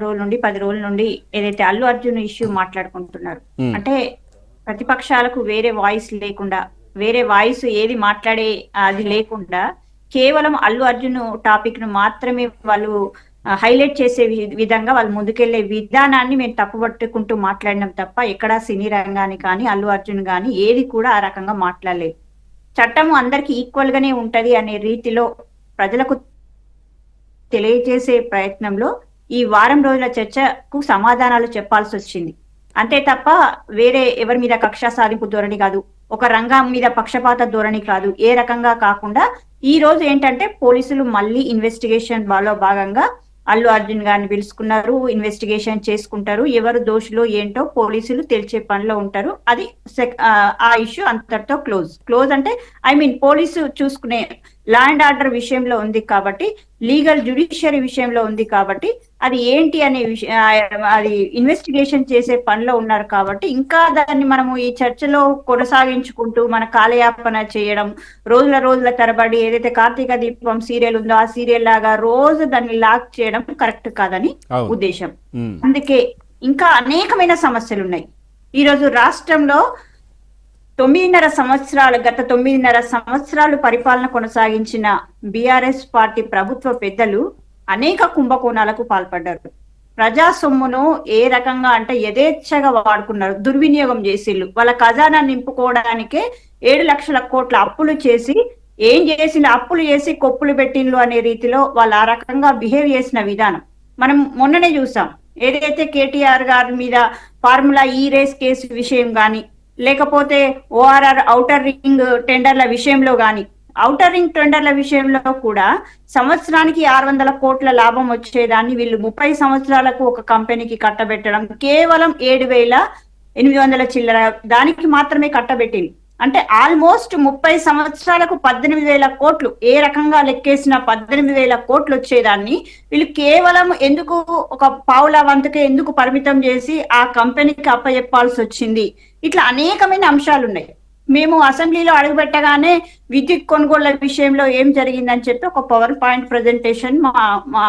రోజుల నుండి 10 రోజుల నుండి ఏదైతే అల్లు అర్జున్ ఇష్యూ మాట్లాడుకుంటున్నారు అంటే ప్రతిపక్షాలకు వేరే వాయిస్ లేకుండా వేరే వాయిస్ ఏది మాట్లాడే అది లేకుండా కేవలం అల్లు అర్జున్ టాపిక్ ను మాత్రమే వాళ్ళు హైలైట్ చేసే విధంగా వాళ్ళు ముందుకెళ్లే విధానాన్ని మేము తప్పుపట్టుకుంటూ మాట్లాడినాం తప్ప ఎక్కడా సినీ రంగాన్ని కానీ అల్లు అర్జున్ కానీ ఏది కూడా ఆ రకంగా మాట్లాడలేదు. చట్టం అందరికి ఈక్వల్ గానే ఉంటది అనే రీతిలో ప్రజలకు తెలియజేసే ప్రయత్నంలో ఈ వారం రోజుల చర్చకు సమాధానాలు చెప్పాల్సి వచ్చింది. అంతే తప్ప వేరే ఎవరి మీద కక్ష సాధింపు ధోరణి కాదు, ఒక రంగం మీద పక్షపాత ధోరణి కాదు, ఏ రకంగా కాకుండా ఈ రోజు ఏంటంటే పోలీసులు మళ్ళీ ఇన్వెస్టిగేషన్ లో భాగంగా అల్లు అర్జున్ గారిని పిలుచుకున్నారు, ఇన్వెస్టిగేషన్ చేసుకుంటారు, ఎవరు దోషులు ఏంటో పోలీసులు తెలిసే పనిలో ఉంటారు. అది ఆ ఇష్యూ అంతటితో క్లోజ్ అంటే పోలీసు చూసుకునే లా అండ్ ఆర్డర్ విషయంలో ఉంది కాబట్టి, లీగల్ జ్యుడిషియరీ విషయంలో ఉంది కాబట్టి, అది ఏంటి అనే అది ఇన్వెస్టిగేషన్ చేసే పనిలో ఉన్నారు కాబట్టి ఇంకా దాన్ని మనము ఈ చర్చలో కొనసాగించుకుంటూ మన కాలయాపన చేయడం, రోజుల తరబడి ఏదైతే కార్తీక దీపం సీరియల్ ఉందో ఆ సీరియల్ లాగా రోజు దాన్ని లాక్ చేయడం కరెక్ట్ కాదని ఉద్దేశం. అందుకే ఇంకా అనేకమైన సమస్యలు ఉన్నాయి. ఈ రోజు రాష్ట్రంలో గత 9.5 సంవత్సరాలు పరిపాలన కొనసాగించిన బీఆర్ఎస్ పార్టీ ప్రభుత్వ పెద్దలు అనేక కుంభకోణాలకు పాల్పడ్డారు. ప్రజా సొమ్మును ఏ రకంగా అంటే యథేచ్ఛగా వాడుకున్నారు, దుర్వినియోగం చేసిళ్ళు. వాళ్ళ ఖజానా నింపుకోవడానికే 7 లక్షల కోట్ల అప్పులు చేసి ఏం చేసిన అప్పులు చేసి కొప్పులు పెట్టిండ్లు అనే రీతిలో వాళ్ళు ఆ రకంగా బిహేవ్ చేసిన విధానం మనం మొన్ననే చూసాం. ఏదైతే కేటీఆర్ గారి మీద ఫార్ములా ఈ రేస్ కేసు విషయం గాని, లేకపోతే ఓఆర్ఆర్ ఔటర్ రింగ్ టెండర్ల విషయంలో గాని, ఔటర్ రింగ్ టెండర్ల విషయంలో కూడా సంవత్సరానికి 600 కోట్ల లాభం వచ్చేదాన్ని వీళ్ళు 30 సంవత్సరాలకు ఒక కంపెనీకి కట్టబెట్టడం కేవలం 7,800 చిల్లర దానికి మాత్రమే కట్టబెట్టింది. అంటే ఆల్మోస్ట్ 30 సంవత్సరాలకు 18,000 కోట్లు ఏ రకంగా లెక్కేసిన 18,000 కోట్లు వచ్చేదాన్ని వీళ్ళు కేవలం ఎందుకు ఒక పావుల వంతుకే ఎందుకు పరిమితం చేసి ఆ కంపెనీకి అప్పచెప్పాల్సి వచ్చింది. ఇట్లా అనేకమైన అంశాలు ఉన్నాయి. మేము అసెంబ్లీలో అడుగుపెట్టగానే విద్యుత్ కొనుగోళ్ల విషయంలో ఏం జరిగిందని చెప్పి ఒక పవర్ పాయింట్ ప్రజెంటేషన్ మా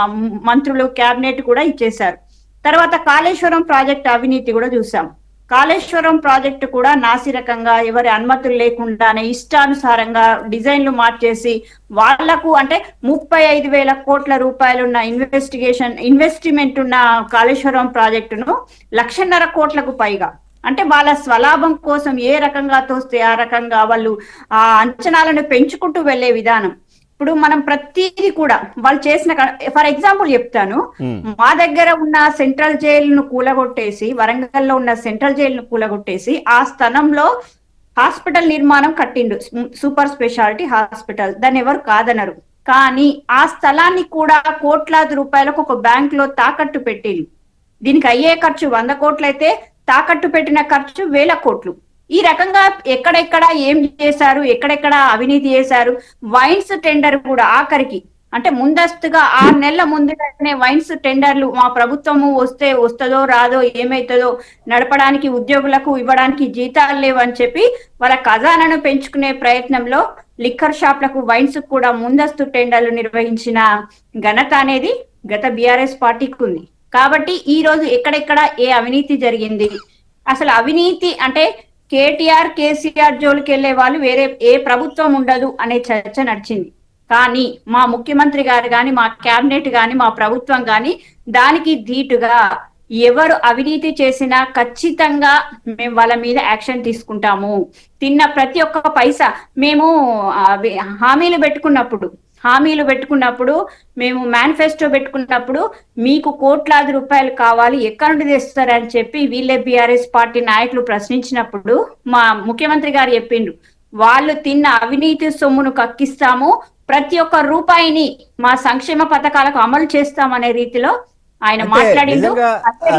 మంత్రులు క్యాబినెట్ కూడా ఇచ్చేశారు. తర్వాత కాళేశ్వరం ప్రాజెక్ట్ అవినీతి కూడా చూసాం. కాళేశ్వరం ప్రాజెక్టు కూడా నాసిరకంగా ఎవరి అనుమతులు లేకుండానే ఇష్టానుసారంగా డిజైన్లు మార్చేసి వాళ్లకు అంటే 35,000 కోట్ల రూపాయలున్న ఇన్వెస్ట్మెంట్ ఉన్న కాళేశ్వరం ప్రాజెక్టును 1,50,000 కోట్లకు పైగా అంటే వాళ్ళ స్వలాభం కోసం ఏ రకంగా తోస్తే ఆ రకంగా వాళ్ళు ఆ అంచనాలను పెంచుకుంటూ వెళ్లే విధానం. ఇప్పుడు మనం ప్రతిదీ కూడా వాళ్ళు చేసిన, ఫర్ ఎగ్జాంపుల్ చెప్తాను, మా దగ్గర ఉన్న సెంట్రల్ జైలును కూలగొట్టేసి, వరంగల్లో ఉన్న సెంట్రల్ జైలును కూలగొట్టేసి ఆ స్థలంలో హాస్పిటల్ నిర్మాణం కట్టిండు, సూపర్ స్పెషాలిటీ హాస్పిటల్. దాన్ని ఎవరు కాదనరు. కానీ ఆ స్థలాన్ని కూడా కోట్లాది రూపాయలకు ఒక బ్యాంక్ లో తాకట్టు పెట్టిండు. దీనికి అయ్యే ఖర్చు 100 కోట్లు అయితే తాకట్టు పెట్టిన ఖర్చు 1,000 కోట్లు. ఈ రకంగా ఎక్కడెక్కడ ఏం చేశారు, ఎక్కడెక్కడ అవినీతి చేశారు. వైన్స్ టెండర్ కూడా ఆఖరికి అంటే ముందస్తుగా 6 నెలల ముందుగానే వైన్స్ టెండర్లు మా ప్రభుత్వము వస్తుందో రాదో ఏమైతుందో నడపడానికి ఉద్యోగులకు ఇవ్వడానికి జీతాలు లేవు అని చెప్పి వాళ్ళ ఖజానాను పెంచుకునే ప్రయత్నంలో లిక్కర్ షాప్లకు వైన్స్ కూడా ముందస్తు టెండర్లు నిర్వహించిన ఘనత అనేది గత బీఆర్ఎస్ పార్టీకి ఉంది. కాబట్టి ఈ రోజు ఎక్కడెక్కడ ఏ అవినీతి జరిగింది, అసలు అవినీతి అంటే కేటీఆర్ కేసీఆర్ జోలికి వెళ్లే వాళ్ళు వేరే ఏ ప్రభుత్వం ఉండదు అనే చర్చ నడిచింది. కానీ మా ముఖ్యమంత్రి గారు గాని, మా కేబినెట్ గాని, మా ప్రభుత్వం గాని దానికి ధీటుగా ఎవరు అవినీతి చేసినా ఖచ్చితంగా మేము వాళ్ళ మీద యాక్షన్ తీసుకుంటాము. తిన్న ప్రతి ఒక్క పైసా మేము హామీలు పెట్టుకున్నప్పుడు మేము మేనిఫెస్టో పెట్టుకున్నప్పుడు మీకు కోట్లాది రూపాయలు కావాలి ఎక్కడి నుండి తెస్తారని చెప్పి వీళ్ళే బీఆర్ఎస్ పార్టీ నాయకులు ప్రశ్నించినప్పుడు మా ముఖ్యమంత్రి గారు చెప్పిండ్రు, వాళ్ళు తిన్న అవినీతి సొమ్మును కక్కిస్తాము, ప్రతి ఒక్క రూపాయిని మా సంక్షేమ పథకాలకు అమలు చేస్తామనే రీతిలో ఆయన మాట్లాడిండు.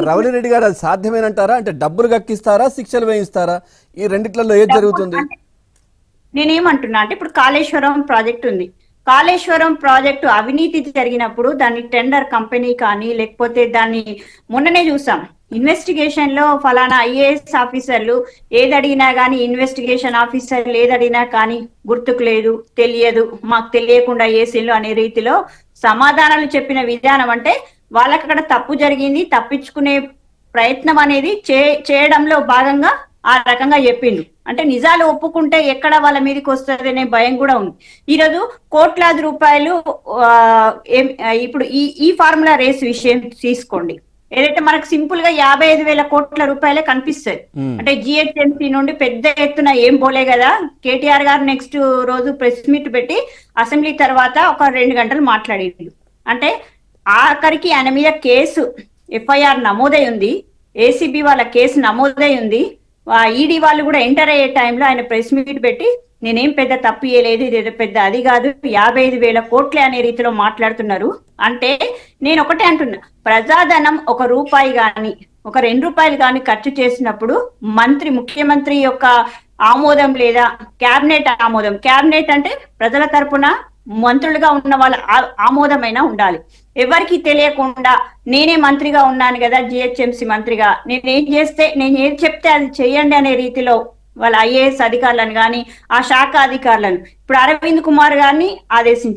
రవలి రెడ్డి గారు అది సాధ్యమేనంటారా? అంటే డబ్బులు కక్కిస్తారా, శిక్షలు వేయిస్తారా? ఈ రెండిట్లలో ఏది జరుగుతుంది? నేనేమంటున్నా అంటే ఇప్పుడు కాళేశ్వరం ప్రాజెక్ట్ ఉంది. కాళేశ్వరం ప్రాజెక్టు అవినీతి జరిగినప్పుడు దాన్ని టెండర్ కంపెనీ కానీ లేకపోతే దాన్ని మొన్ననే చూసాం ఇన్వెస్టిగేషన్ లో ఫలానా ఐఏఎస్ ఆఫీసర్లు ఏదడిగినా కానీ, ఇన్వెస్టిగేషన్ ఆఫీసర్లు ఏదడిగినా కానీ గుర్తుకు లేదు, తెలియదు, మాకు తెలియకుండా ఏసీలు అనే రీతిలో సమాధానాలు చెప్పిన విధానం అంటే వాళ్ళకి అక్కడ తప్పు జరిగింది, తప్పించుకునే ప్రయత్నం అనేది చేయడంలో భాగంగా ఆ రకంగా చెప్పిండు. అంటే నిజాలు ఒప్పుకుంటే ఎక్కడ వాళ్ళ మీదకి వస్తుంది అనే భయం కూడా ఉంది. ఈరోజు కోట్లాది రూపాయలు ఇప్పుడు ఈ ఫార్ములా రేస్ విషయం తీసుకోండి. ఏదైతే మనకు సింపుల్ గా 55,000 కోట్ల రూపాయలే కనిపిస్తాయి. అంటే జిహెచ్ఎంసీ నుండి పెద్ద ఎత్తున ఏం పోలే కదా. కేటీఆర్ గారు నెక్స్ట్ రోజు ప్రెస్ మీట్ పెట్టి అసెంబ్లీ తర్వాత ఒక 2 గంటలు మాట్లాడిండు. అంటే ఆఖరికి ఆయన మీద కేసు ఎఫ్ఐఆర్ నమోదై ఉంది, ఏసీబీ వాళ్ళ కేసు నమోదై ఉంది. ఈడీ వాళ్ళు కూడా ఎంటర్ అయ్యే టైంలో ఆయన ప్రెస్ మీట్ పెట్టి నేనేం పెద్ద తప్పు చేయలేదు, ఇది పెద్ద అది కాదు, 55,000 కోట్లే అనే రీతిలో మాట్లాడుతున్నారు. అంటే నేను ఒకటే అంటున్నా, ప్రజాధనం ₹1 గాని ₹2 గాని ఖర్చు చేసినప్పుడు ముఖ్యమంత్రి యొక్క ఆమోదం లేదా క్యాబినెట్ ఆమోదం, క్యాబినెట్ అంటే ప్రజల తరపున మంత్రులుగా ఉన్న వాళ్ళ ఆమోదమైనా ఉండాలి. ఎవరికి తెలియకుండా నేనే మంత్రిగా ఉన్నాను కదా, జిహెచ్ఎంసీ మంత్రిగా, నేను ఏం చెప్తే అది చెయ్యండి అనే రీతిలో వాళ్ళ ఐఏఎస్ అధికారులను కానీ ఆ శాఖ అధికారులను ఇప్పుడు అరవింద్ కుమార్ గారిని ఆదేశించారు.